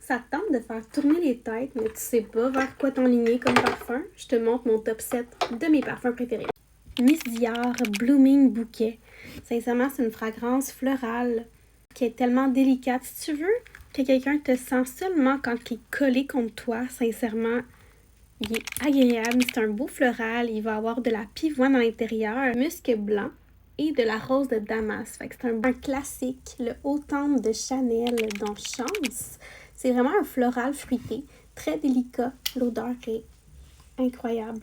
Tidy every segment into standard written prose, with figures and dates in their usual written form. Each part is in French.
Ça te tente de faire tourner les têtes, mais tu sais pas vers quoi t'enligner comme parfum? Je te montre mon top 7 de mes parfums préférés. Miss Dior Blooming Bouquet. Sincèrement, c'est une fragrance florale qui est tellement délicate. Si tu veux que quelqu'un te sent seulement quand il est collé contre toi, sincèrement, il est agréable. C'est un beau floral. Il va avoir de la pivoine à l'intérieur, musc blanc et de la rose de Damas. Fait que c'est un classique, le haut temple de Chanel dans Chance. C'est vraiment un floral fruité, très délicat. L'odeur est incroyable.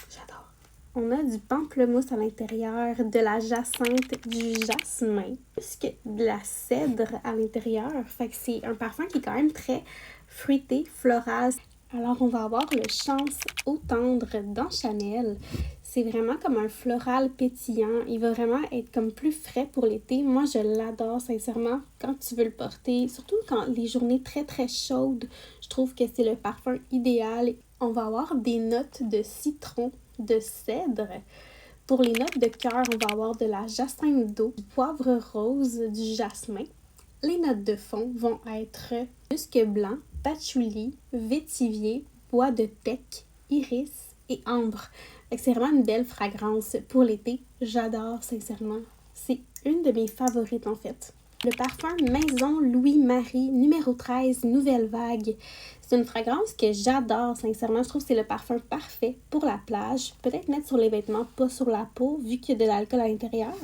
J'adore. On a du pamplemousse à l'intérieur, de la jacinthe, du jasmin, plus que de la cèdre à l'intérieur. Fait que c'est un parfum qui est quand même très fruité, floral. Alors, on va avoir le Chance eau tendre dans Chanel. C'est vraiment comme un floral pétillant. Il va vraiment être comme plus frais pour l'été. Moi, je l'adore sincèrement quand tu veux le porter. Surtout quand les journées très très chaudes, je trouve que c'est le parfum idéal. On va avoir des notes de citron, de cèdre. Pour les notes de cœur, on va avoir de la jacinthe d'eau, du poivre rose, du jasmin. Les notes de fond vont être musc blanc, patchouli, vétivier, bois de teck, iris et ambre. C'est vraiment une belle fragrance pour l'été. J'adore sincèrement. C'est une de mes favorites en fait. Le parfum Maison Louis-Marie numéro 13 Nouvelle Vague. C'est une fragrance que j'adore sincèrement. Je trouve que c'est le parfum parfait pour la plage. Peut-être mettre sur les vêtements, pas sur la peau vu qu'il y a de l'alcool à l'intérieur.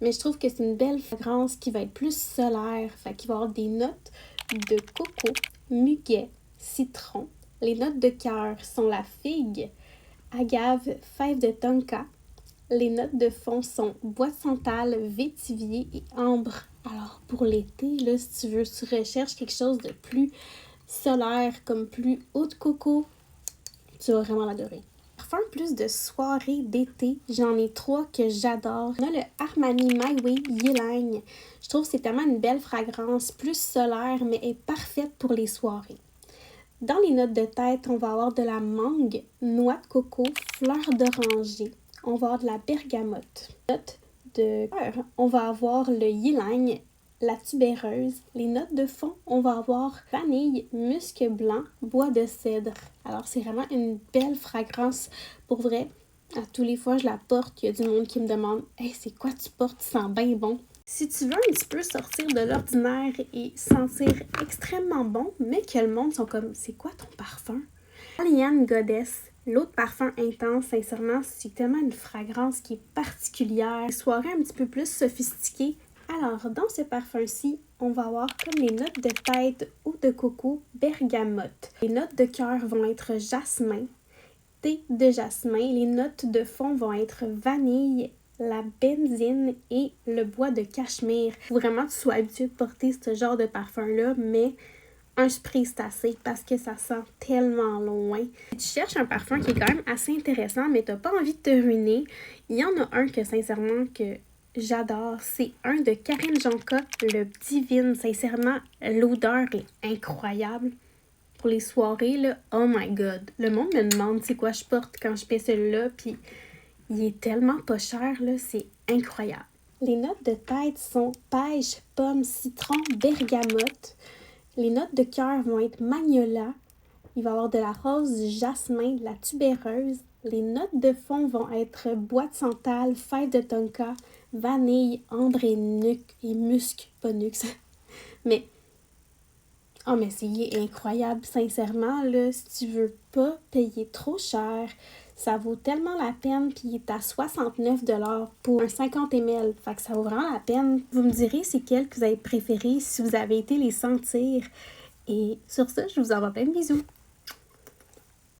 Mais je trouve que c'est une belle fragrance qui va être plus solaire. Fait qu'il va y avoir des notes de coco, muguet, citron. Les notes de cœur sont la figue, agave, fève de tonka. Les notes de fond sont bois de santal, vétivier et ambre. Alors pour l'été, là, si tu recherches quelque chose de plus solaire, comme plus haut de coco, tu vas vraiment l'adorer. Parfum plus de soirée d'été, j'en ai 3 que j'adore. On a le Armani My Way Ylang. Je trouve que c'est tellement une belle fragrance, plus solaire, mais est parfaite pour les soirées. Dans les notes de tête, on va avoir de la mangue, noix de coco, fleur d'oranger. On va avoir de la bergamote. Notes de cœur, on va avoir le ylang, la tubéreuse. Les notes de fond, on va avoir vanille, musc blanc, bois de cèdre. Alors, c'est vraiment une belle fragrance. Pour vrai, à tous les fois je la porte, il y a du monde qui me demande « Hey, c'est quoi tu portes? Tu sens bien bon. » Si tu veux un petit peu sortir de l'ordinaire et sentir extrêmement bon, mais que le monde sont comme « C'est quoi ton parfum? » Alien Goddess. L'autre parfum intense, sincèrement, c'est tellement une fragrance qui est particulière. Une soirée un petit peu plus sophistiquée. Alors, dans ce parfum-ci, on va avoir comme les notes de tête ou de coco, bergamote. Les notes de cœur vont être jasmin, thé de jasmin. Les notes de fond vont être vanille, la benzine et le bois de cachemire. Faut vraiment que tu sois habitué de porter ce genre de parfum-là, mais un spray c'est assez parce que ça sent tellement loin. Si tu cherches un parfum qui est quand même assez intéressant, mais t'as pas envie de te ruiner, il y en a un que sincèrement que j'adore. C'est un de Karine Jonka, le Divine. Sincèrement, l'odeur est incroyable. Pour les soirées, là, oh my god. Le monde me demande c'est quoi je porte quand je fais celui-là, puis il est tellement pas cher, là, c'est incroyable. Les notes de tête sont pêche, pomme, citron, bergamote. Les notes de cœur vont être magnolia. Il va y avoir de la rose, du jasmin, de la tubéreuse. Les notes de fond vont être bois de santal, fève de tonka, vanille, ambre et nuque et musc, pas nuque. Mais oh mais c'est incroyable, sincèrement, là, si tu veux pas payer trop cher, ça vaut tellement la peine, puis il est à 69 $ pour un 50 ml. Fait que ça vaut vraiment la peine. Vous me direz c'est quel que vous avez préféré si vous avez été les sentir. Et sur ça, je vous envoie plein de bisous.